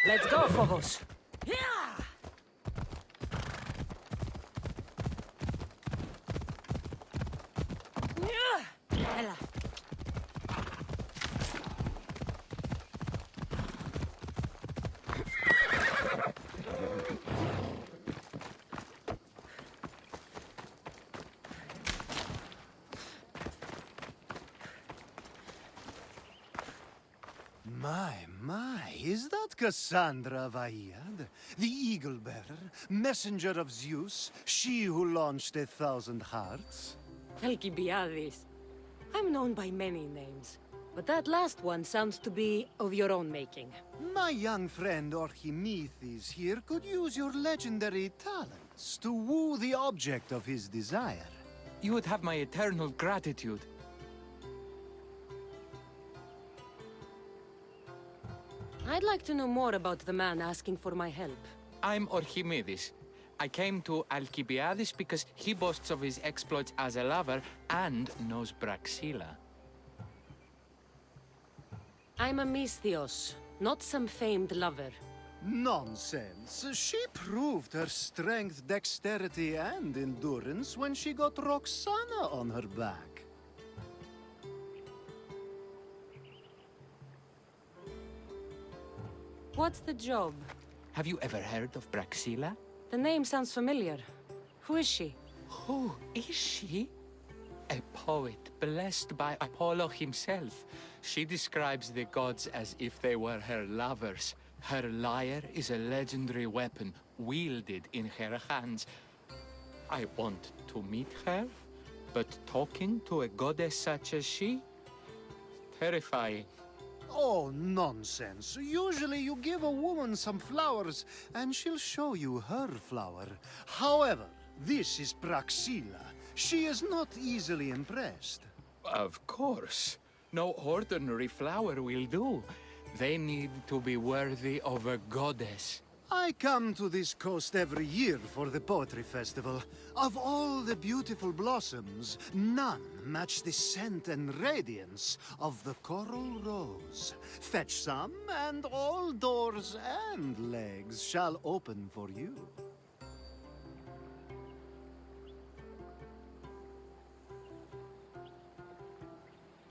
Let's go, Phobos. Yeah! Ella. My, is that Cassandra Vahyad, the Eagle Bearer, messenger of Zeus, she who launched 1,000 hearts? Alcibiades. I'm known by many names, but that last one sounds to be of your own making. My young friend Archimedes here could use your legendary talents to woo the object of his desire. You would have my eternal gratitude. I'd like to know more about the man asking for my help. I'm Archimedes. I came to Alcibiades because he boasts of his exploits as a lover and knows Braxilla. I'm a Misthios, not some famed lover. Nonsense. She proved her strength, dexterity, and endurance when she got Roxana on her back. What's the job? Have you ever heard of Braxilla? The name sounds familiar. Who is she? Who is she? A poet blessed by Apollo himself. She describes the gods as if they were her lovers. Her lyre is a legendary weapon wielded in her hands. I want to meet her, but talking to a goddess such as she? Terrifying. Oh, nonsense. Usually you give a woman some flowers, and she'll show you her flower. However, this is Braxilla. She is not easily impressed. Of course. No ordinary flower will do. They need to be worthy of a goddess. I come to this coast every year for the Poetry Festival. Of all the beautiful blossoms, none match the scent and radiance of the coral rose. Fetch some, and all doors and legs shall open for you.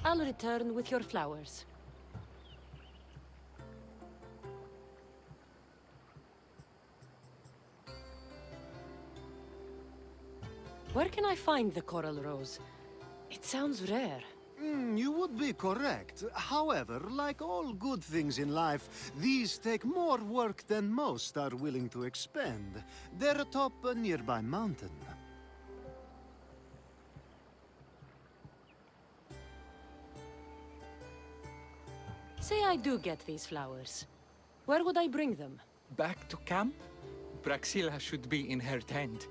I'll return with your flowers. Where can I find the coral rose? It sounds rare. You would be correct. However, like all good things in life, these take more work than most are willing to expend. They're atop a nearby mountain. Say I do get these flowers. Where would I bring them? Back to camp? Braxilla should be in her tent.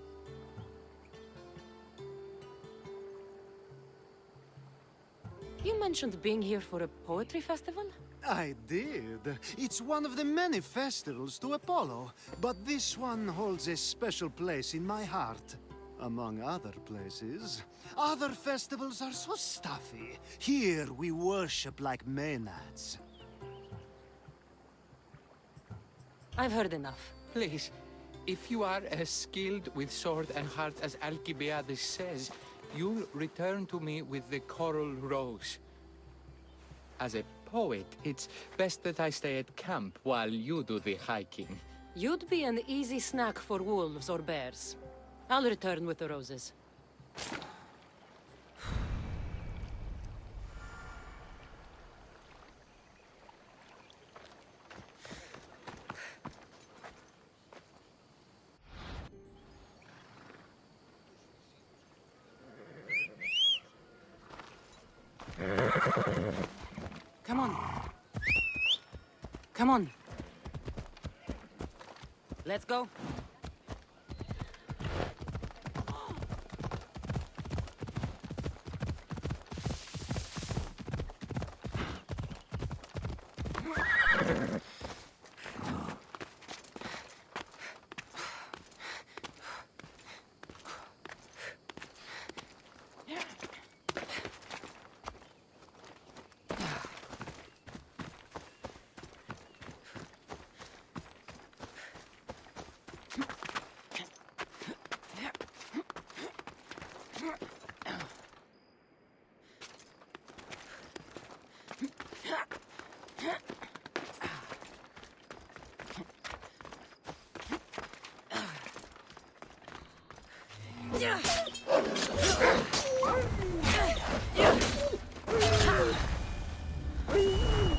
You mentioned being here for a poetry festival? I did. It's one of the many festivals to Apollo, but this one holds a special place in my heart. Among other places. Other festivals are so stuffy. Here we worship like Maenads. I've heard enough. Please, if you are as skilled with sword and heart as Alcibiades says, you'll return to me with the coral rose. As a poet, it's best that I stay at camp while you do the hiking. You'd be an easy snack for wolves or bears. I'll return with the roses. Come on. Come on. Let's go.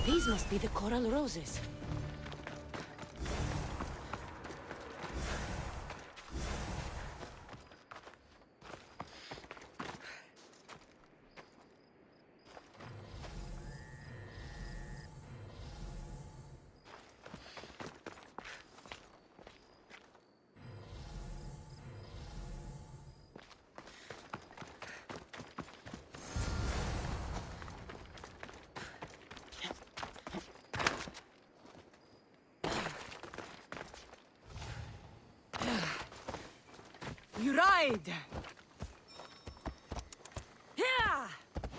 These must be the coral roses. You ride! Yeah!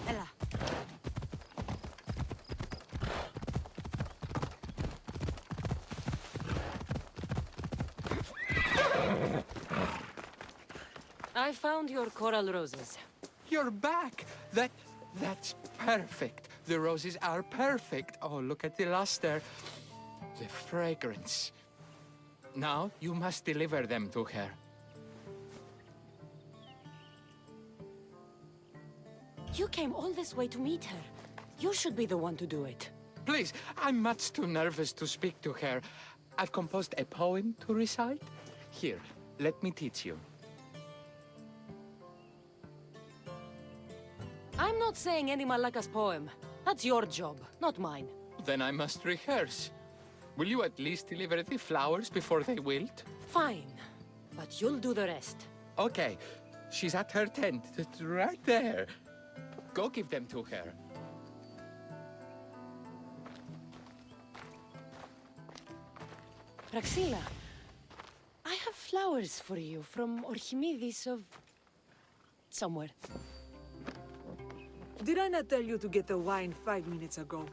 Ella. I found your coral roses. You're back! That's perfect. The roses are perfect. Oh, look at the luster. The fragrance. Now, you must deliver them to her. You came all this way to meet her. You should be the one to do it. Please, I'm much too nervous to speak to her. I've composed a poem to recite. Here, let me teach you. I'm not saying any Malaka's poem. That's your job, not mine. Then I must rehearse. Will you at least deliver the flowers before they wilt? Fine, but you'll do the rest. Okay, she's at her tent. It's right there. Go give them to her. Praxila, I have flowers for you from Archimedes of... somewhere. Did I not tell you to get the wine 5 minutes ago?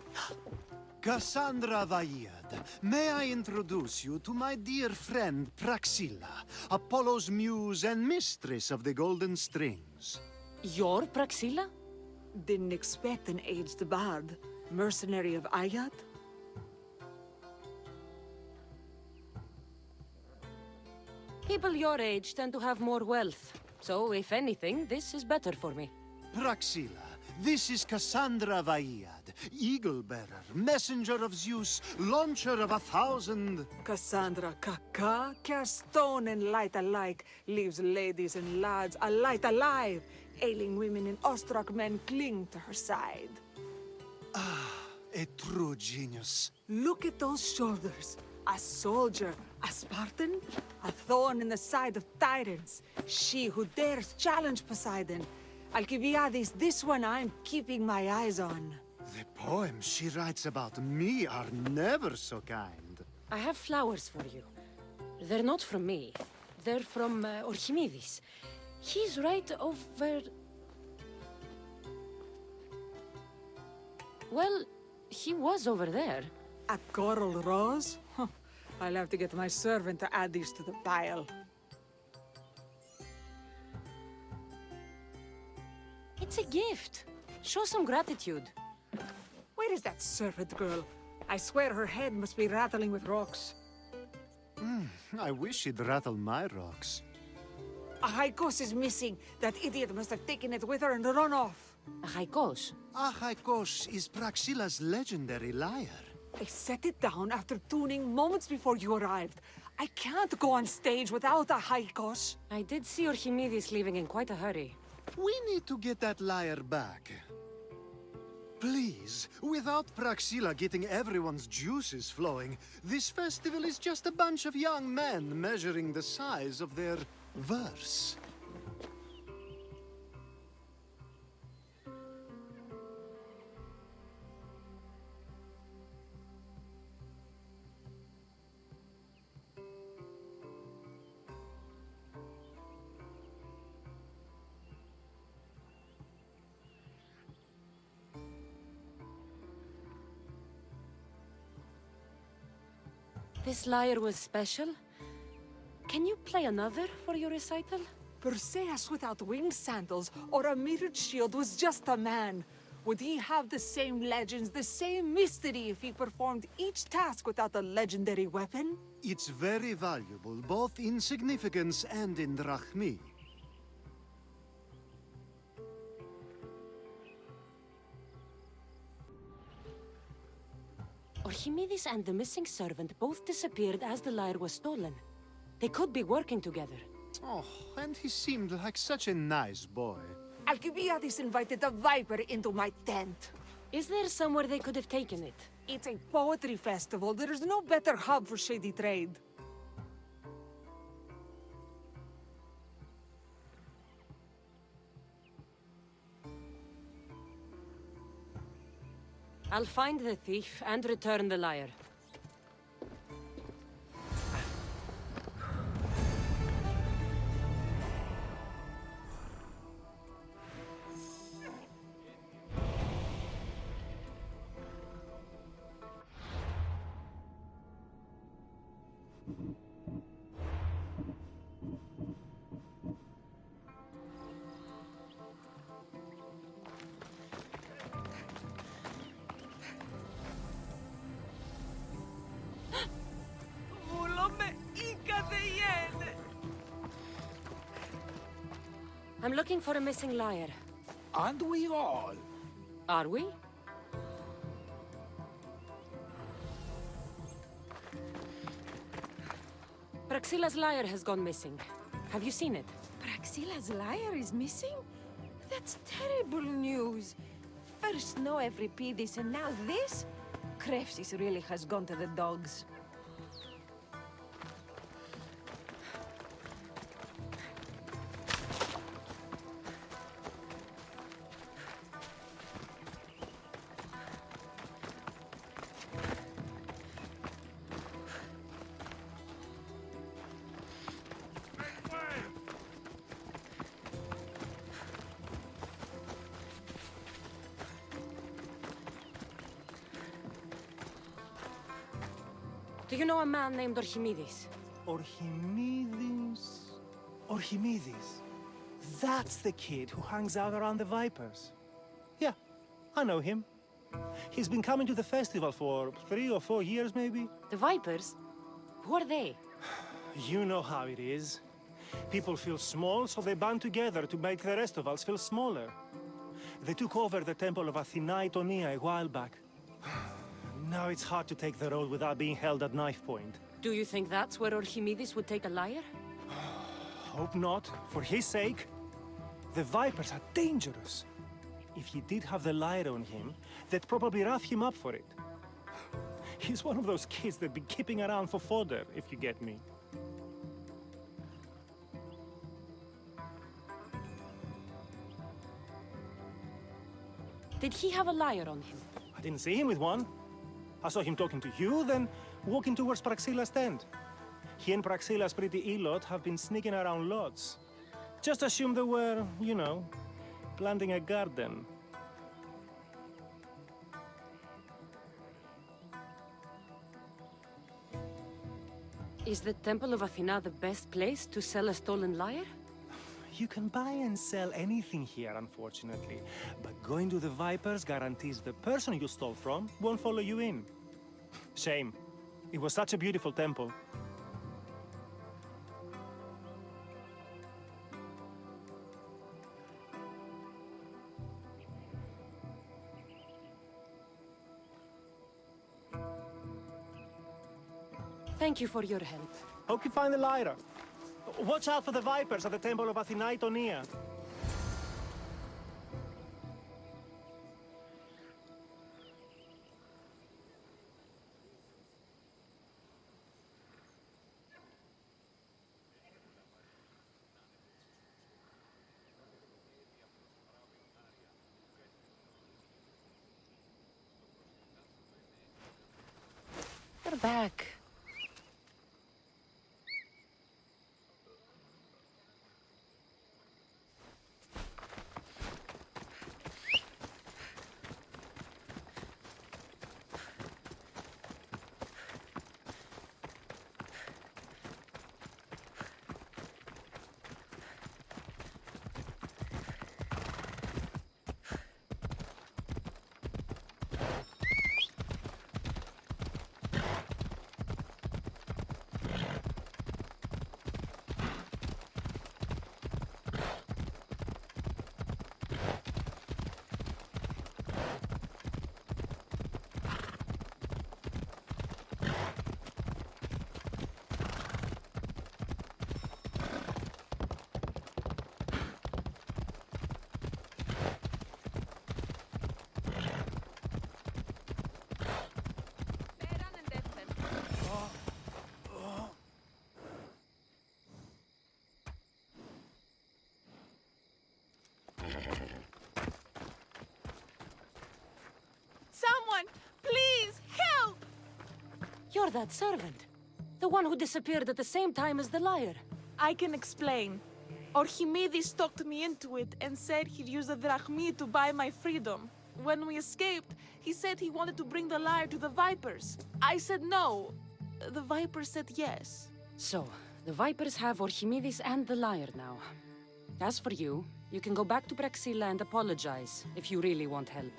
Cassandra Vaiad, may I introduce you to my dear friend Praxila, Apollo's muse and mistress of the Golden Strings. You're Praxila? Didn't expect an aged bard. Mercenary of Ayat? People your age tend to have more wealth. So, if anything, this is better for me. Praxila, this is Cassandra Vaiad, Eagle-bearer, messenger of Zeus, launcher of 1,000... Cassandra Kaka, cast stone and light alike, leaves ladies and lads alight alive. Ailing women and awestruck men cling to her side. A true genius. Look at those shoulders. A soldier, a Spartan, a thorn in the side of tyrants. She who dares challenge Poseidon. Alcibiades, this one I'm keeping my eyes on. The poems she writes about me are never so kind. I have flowers for you. They're not from me. They're from Archimedes. He's right over... Well, he was over there. A coral rose? Huh. I'll have to get my servant to add these to the pile. It's a gift. Show some gratitude. Where is that servant girl? I swear her head must be rattling with rocks. I wish she'd rattle my rocks. A Haikos is missing. That idiot must have taken it with her and run off. Haikos. Achaikos is Praxila's legendary lyre. I set it down after tuning moments before you arrived. I can't go on stage without a Haikos. I did see Archimedes leaving in quite a hurry. We need to get that lyre back. Please, without Praxila getting everyone's juices flowing, this festival is just a bunch of young men measuring the size of their verse. This lyre was special. Can you play another for your recital? Perseus without winged sandals or a mirrored shield was just a man. Would he have the same legends, the same mystery if he performed each task without a legendary weapon? It's very valuable, both in significance and in drachmi. Archimedes and the missing servant both disappeared as the lyre was stolen. They could be working together. Oh, and he seemed like such a nice boy. Alcibiades invited a viper into my tent. Is there somewhere they could have taken it? It's a poetry festival. There's no better hub for shady trade. I'll find the thief and return the lyre. I'm looking for a missing lyre. Aren't we all? Are we? Praxilla's lyre has gone missing. Have you seen it? Praxilla's lyre is missing? That's terrible news. First no Euripides and now this? Krepsis really has gone to the dogs. Do you know a man named Archimedes? Archimedes? Archimedes. That's the kid who hangs out around the Vipers. Yeah, I know him. He's been coming to the festival for 3 or 4 years, maybe. The Vipers? Who are they? You know how it is. People feel small, so they band together to make the rest of us feel smaller. They took over the temple of Athena Itonia a while back. Now it's hard to take the road without being held at knife point. Do you think that's where Archimedes would take a lyre? Hope not, for his sake. The Vipers are dangerous. If he did have the lyre on him, they'd probably rough him up for it. He's one of those kids that'd be keeping around for fodder, if you get me. Did he have a lyre on him? I didn't see him with one. I saw him talking to you, then walking towards Praxilla's tent. He and Praxilla's pretty elot have been sneaking around lots. Just assume they were, you know, planting a garden. Is the Temple of Athena the best place to sell a stolen lyre? You can buy and sell anything here, unfortunately. But going to the Vipers guarantees the person you stole from won't follow you in. Shame. It was such a beautiful temple. Thank you for your help. Hope you find the lyre. Watch out for the Vipers at the temple of Athena Itonia. You're back. Someone, please, help! You're that servant. The one who disappeared at the same time as the liar. I can explain. Archimedes talked me into it and said he'd use the drachmi to buy my freedom. When we escaped, he said he wanted to bring the liar to the Vipers. I said no. The Vipers said yes. So, the Vipers have Archimedes and the liar now. As for you, you can go back to Praxilla and apologize if you really want help.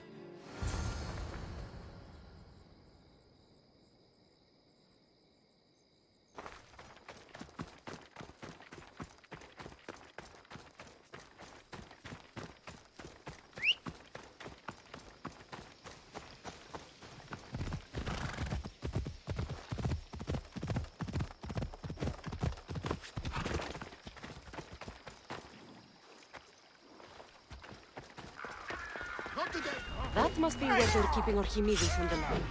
That must be where they're keeping Archimedes and the liar.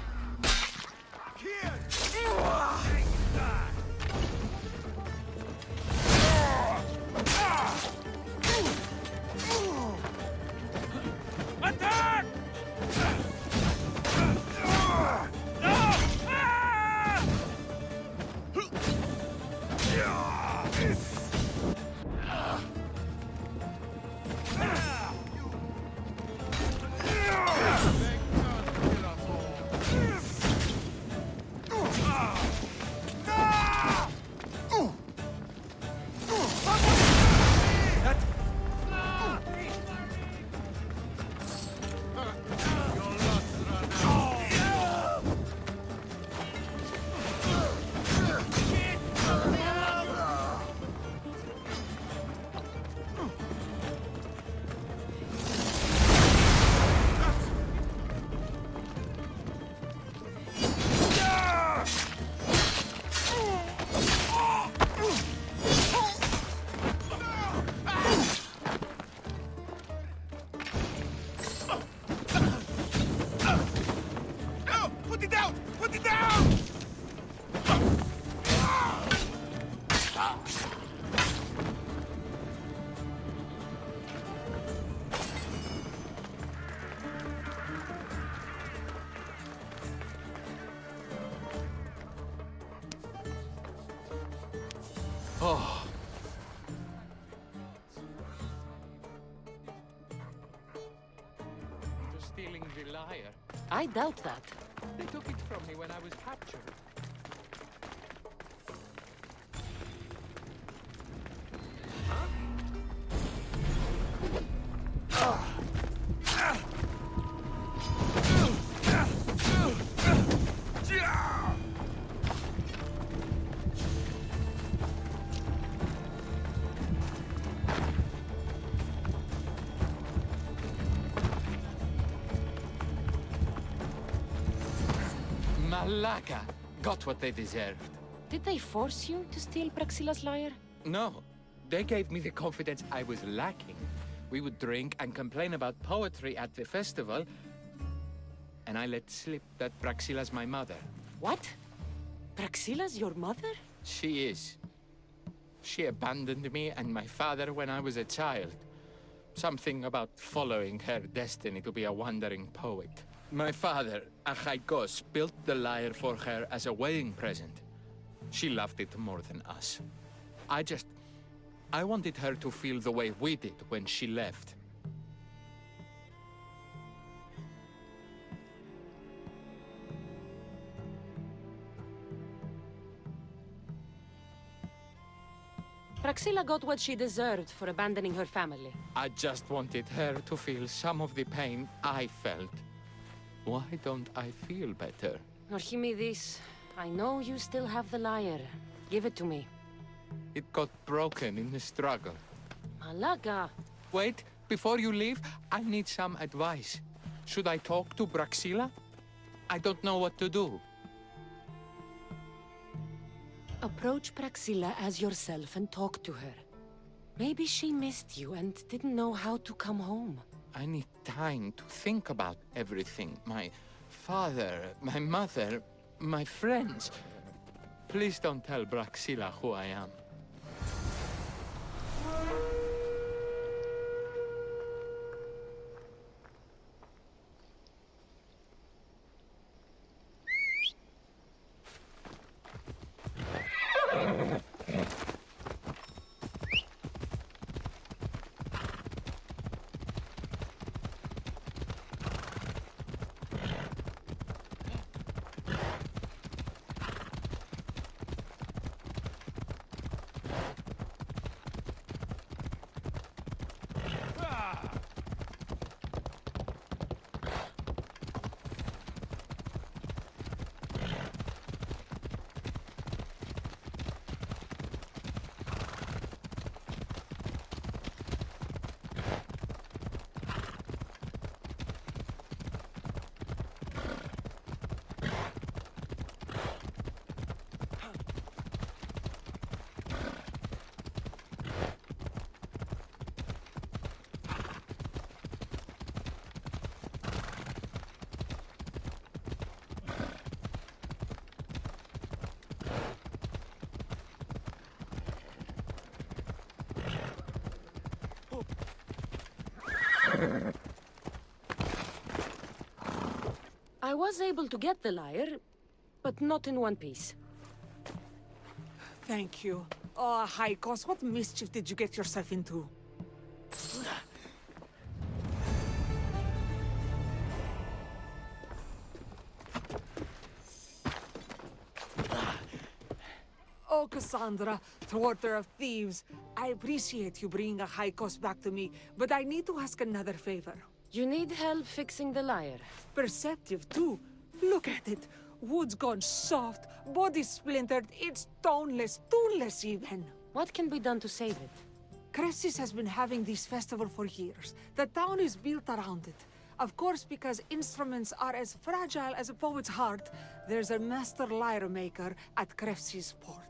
Oh. For stealing the liar. I doubt that. They took it from me when I was captured. Malaka got what they deserved. Did they force you to steal Praxilla's lyre? No, they gave me the confidence I was lacking. We would drink and complain about poetry at the festival, and I let slip that Praxilla's my mother. What? Praxilla's your mother? She is. She abandoned me and my father when I was a child. Something about following her destiny to be a wandering poet. My father, Achaikos, built the lyre for her as a wedding present. She loved it more than us. I wanted her to feel the way we did when she left. Praxilla got what she deserved for abandoning her family. I just wanted her to feel some of the pain I felt. Why don't I feel better? Archimedes, I know you still have the lyre. Give it to me. It got broken in the struggle. Malaka! Wait, before you leave, I need some advice. Should I talk to Praxilla? I don't know what to do. Approach Praxilla as yourself and talk to her. Maybe she missed you and didn't know how to come home. I need time to think about everything. My father, my mother, my friends. Please don't tell Praxilla who I am. I was able to get the lyre, but not in one piece. Thank you. Oh, Haikos, what mischief did you get yourself into? Oh, Cassandra, thwarter of thieves. I appreciate you bringing a Haikos back to me, but I need to ask another favor. You need help fixing the lyre. Perceptive, too. Look at it. Wood's gone soft, body splintered, it's toneless, tooless even. What can be done to save it? Cressis has been having this festival for years. The town is built around it. Of course, because instruments are as fragile as a poet's heart, there's a master lyre maker at Cressis port.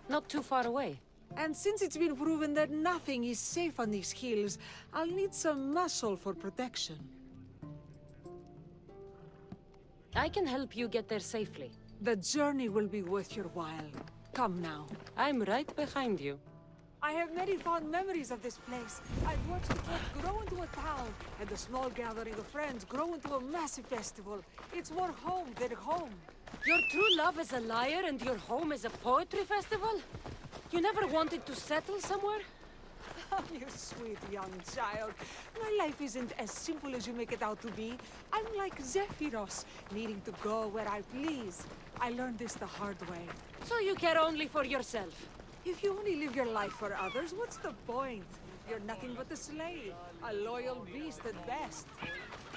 Not too far away. And since it's been proven that nothing is safe on these hills, I'll need some muscle for protection. I can help you get there safely. The journey will be worth your while. Come now. I'm right behind you. I have many fond memories of this place. I've watched the port grow into a town, and a small gathering of friends grow into a massive festival. It's more home than home. Your true love is a lyre and your home is a poetry festival? You never wanted to settle somewhere? Oh, you sweet young child. My life isn't as simple as you make it out to be. I'm like Zephyros, needing to go where I please. I learned this the hard way. So you care only for yourself? If you only live your life for others, what's the point? You're nothing but a slave, a loyal beast at best.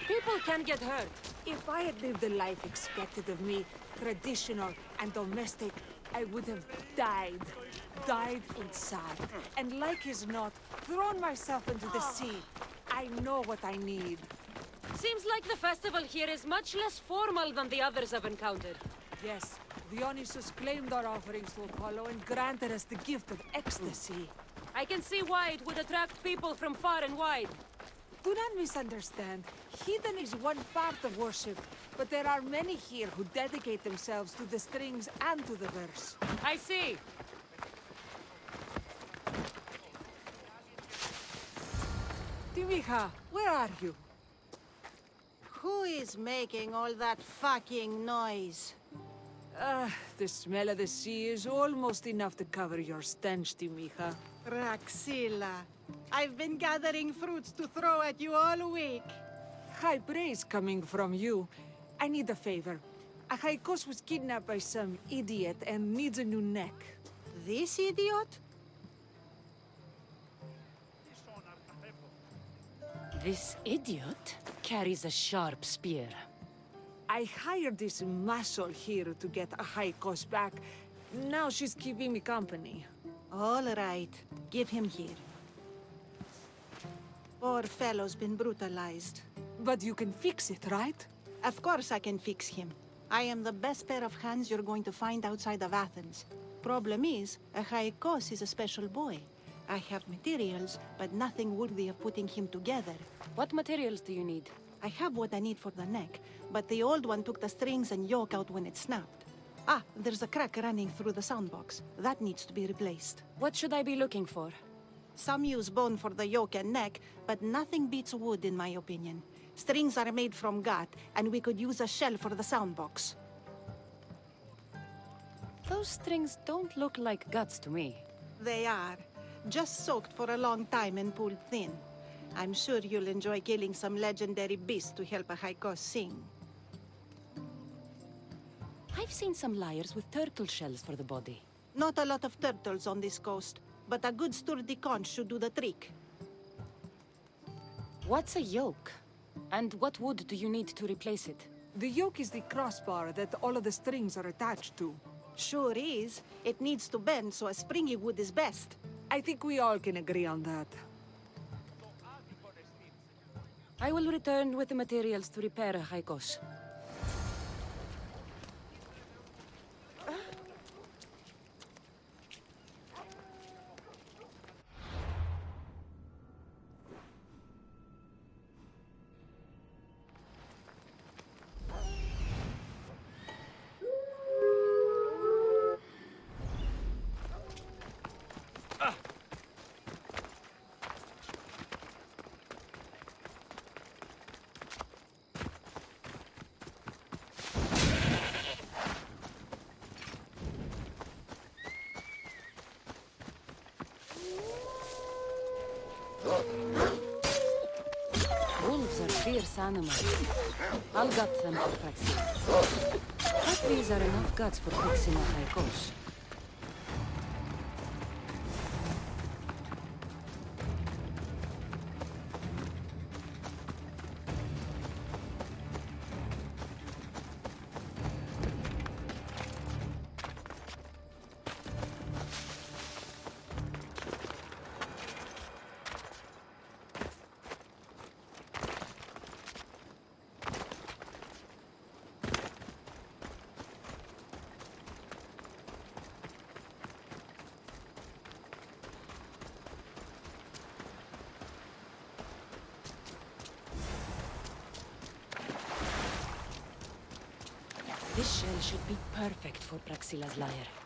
People can get hurt. If I had lived the life expected of me, traditional and domestic, I would have died. Died inside. And like as not, thrown myself into the sea. I know what I need. Seems like the festival here is much less formal than the others I've encountered. Yes, Dionysus claimed our offerings to Apollo and granted us the gift of ecstasy. I can see why it would attract people from far and wide. Do not misunderstand. Heathen is one part of worship, but there are many here who dedicate themselves to the strings and to the verse. I see. Timiha, where are you? Who is making all that fucking noise? The smell of the sea is almost enough to cover your stench, Timiha. Raxilla, I've been gathering fruits to throw at you all week. High praise coming from you. I need a favor. A Haikos was kidnapped by some idiot and needs a new neck. This idiot? This idiot carries a sharp spear. I hired this muscle here to get a Haikos back. Now she's keeping me company. All right, give him here. Poor fellow's been brutalized. But you can fix it, right? Of course I can fix him. I am the best pair of hands you're going to find outside of Athens. Problem is, a Haikos is a special boy. I have materials, but nothing worthy of putting him together. What materials do you need? I have what I need for the neck, but the old one took the strings and yoke out when it snapped. Ah, there's a crack running through the soundbox. That needs to be replaced. What should I be looking for? Some use bone for the yoke and neck, but nothing beats wood in my opinion. Strings are made from gut, and we could use a shell for the soundbox. Those strings don't look like guts to me. They are. Just soaked for a long time and pulled thin. I'm sure you'll enjoy killing some legendary beast to help a Haikos sing. I've seen some lyres with turtle shells for the body. Not a lot of turtles on this coast, but a good sturdy conch should do the trick. What's a yoke? And what wood do you need to replace it? The yoke is the crossbar that all of the strings are attached to. Sure is. It needs to bend, so a springy wood is best. I think we all can agree on that. I will return with the materials to repair a Haikos. fierce animals. I'll gut them for Praxila. But these are enough guts for fixing a high course. This shell should be perfect for Praxila's lyre.